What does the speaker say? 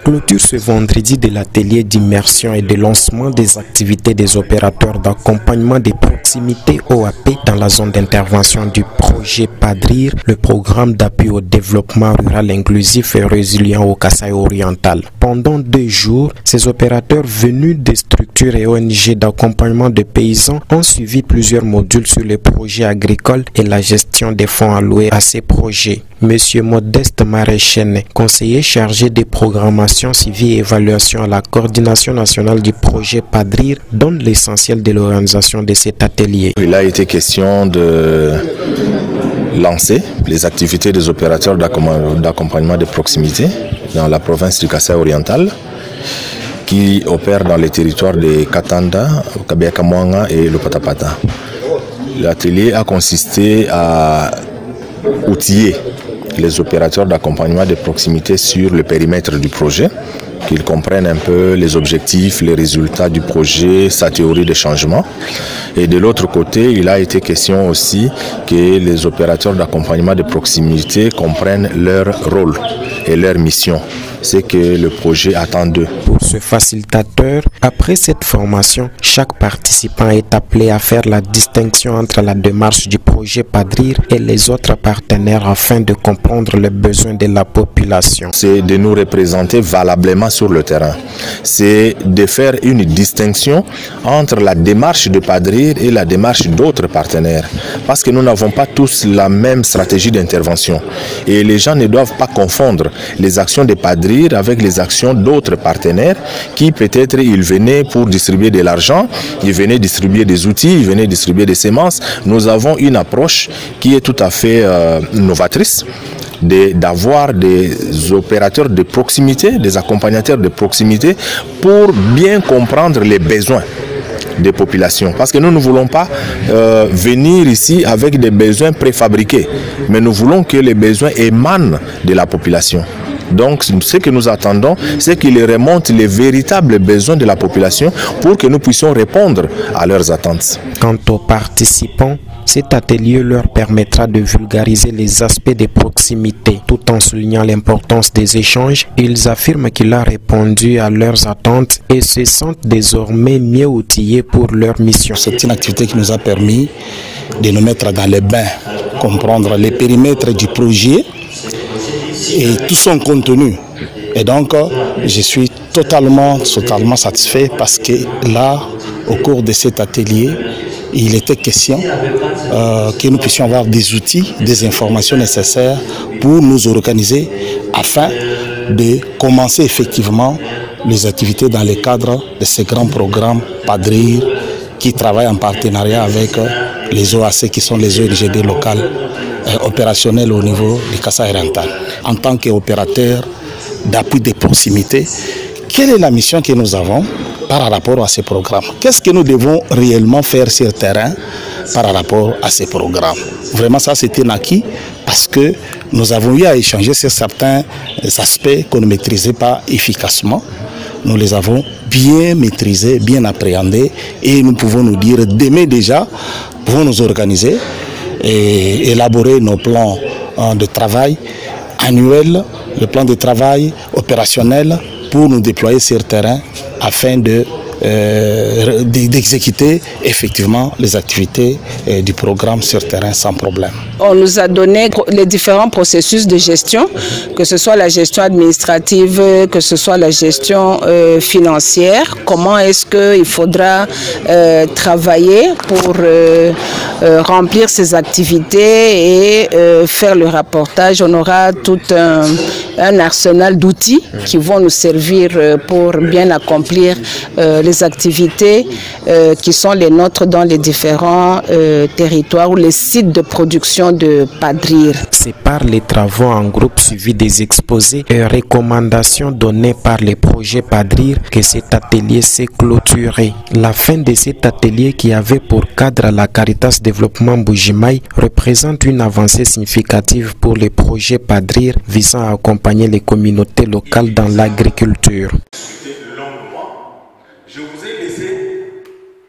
Clôture ce vendredi de l'atelier d'immersion et de lancement des activités des opérateurs d'accompagnement des proximités OAP dans la zone d'intervention du projet PADRIR, le programme d'appui au développement rural inclusif et résilient au Kasaï oriental. Pendant 2 jours, ces opérateurs venus des structures et ONG d'accompagnement de paysans ont suivi plusieurs modules sur les projets agricoles et la gestion des fonds alloués à ces projets. Monsieur Modeste Maréchene, conseiller chargé des programmations suivi et évaluation à la coordination nationale du projet PADRIR, donne l'essentiel de l'organisation de cet atelier. Il a été question de lancer les activités des opérateurs d'accompagnement de proximité dans la province du Kasaï oriental qui opèrent dans les territoires de Katanda, Kabiakamwanga et le Patapata. L'atelier a consisté à outiller les opérateurs d'accompagnement de proximité sur le périmètre du projet, qu'ils comprennent un peu les objectifs, les résultats du projet, sa théorie de changement. Et de l'autre côté, il a été question aussi que les opérateurs d'accompagnement de proximité comprennent leur rôle et leur mission. C'est que le projet attend d'eux. Pour ce facilitateur, après cette formation, chaque participant est appelé à faire la distinction entre la démarche du projet PADRIR et les autres partenaires afin de comprendre les besoins de la population. C'est de nous représenter valablement sur le terrain. C'est de faire une distinction entre la démarche de PADRIR et la démarche d'autres partenaires. Parce que nous n'avons pas tous la même stratégie d'intervention. Et les gens ne doivent pas confondre les actions de PADRIR avec les actions d'autres partenaires qui peut-être ils venaient pour distribuer de l'argent, ils venaient distribuer des outils, ils venaient distribuer des semences. Nous avons une approche qui est tout à fait novatrice, d'avoir des opérateurs de proximité, des accompagnateurs de proximité pour bien comprendre les besoins des populations. Parce que nous ne voulons pas venir ici avec des besoins préfabriqués, mais nous voulons que les besoins émanent de la population. Donc, ce que nous attendons, c'est qu'ils remontent les véritables besoins de la population pour que nous puissions répondre à leurs attentes. Quant aux participants, cet atelier leur permettra de vulgariser les aspects de proximité tout en soulignant l'importance des échanges. Ils affirment qu'il a répondu à leurs attentes et se sentent désormais mieux outillés pour leur mission. C'est une activité qui nous a permis de nous mettre dans les bains, comprendre les périmètres du projet et tout son contenu. Et donc, je suis totalement satisfait parce que là, au cours de cet atelier, il était question que nous puissions avoir des outils, des informations nécessaires pour nous organiser afin de commencer effectivement les activités dans le cadre de ces grands programmes PADRIR qui travaillent en partenariat avec les OAC qui sont les ONG locales opérationnelles au niveau du Kasaï oriental. En tant qu'opérateur d'appui de proximité, quelle est la mission que nous avons par rapport à ces programmes? Qu'est-ce que nous devons réellement faire sur le terrain par rapport à ces programmes? Vraiment, ça c'était un acquis parce que nous avons eu à échanger sur certains aspects qu'on ne maîtrisait pas efficacement. Nous les avons bien maîtrisés, bien appréhendés et nous pouvons nous dire demain déjà, nous pouvons nous organiser et élaborer nos plans de travail annuels, le plan de travail opérationnel pour nous déployer sur le terrain afin d'exécuter effectivement les activités du programme sur terrain sans problème. On nous a donné les différents processus de gestion, que ce soit la gestion administrative, que ce soit la gestion financière, comment est-ce qu'il faudra travailler pour remplir ces activités et faire le rapportage. On aura tout un arsenal d'outils qui vont nous servir pour bien accomplir les activités qui sont les nôtres dans les différents territoires ou les sites de production de PADRIR. C'est par les travaux en groupe suivis des exposés et recommandations données par les projets PADRIR que cet atelier s'est clôturé. La fin de cet atelier qui avait pour cadre la Caritas Développement Bujimaï représente une avancée significative pour les projets PADRIR visant à accompagner les communautés locales dans l'agriculture.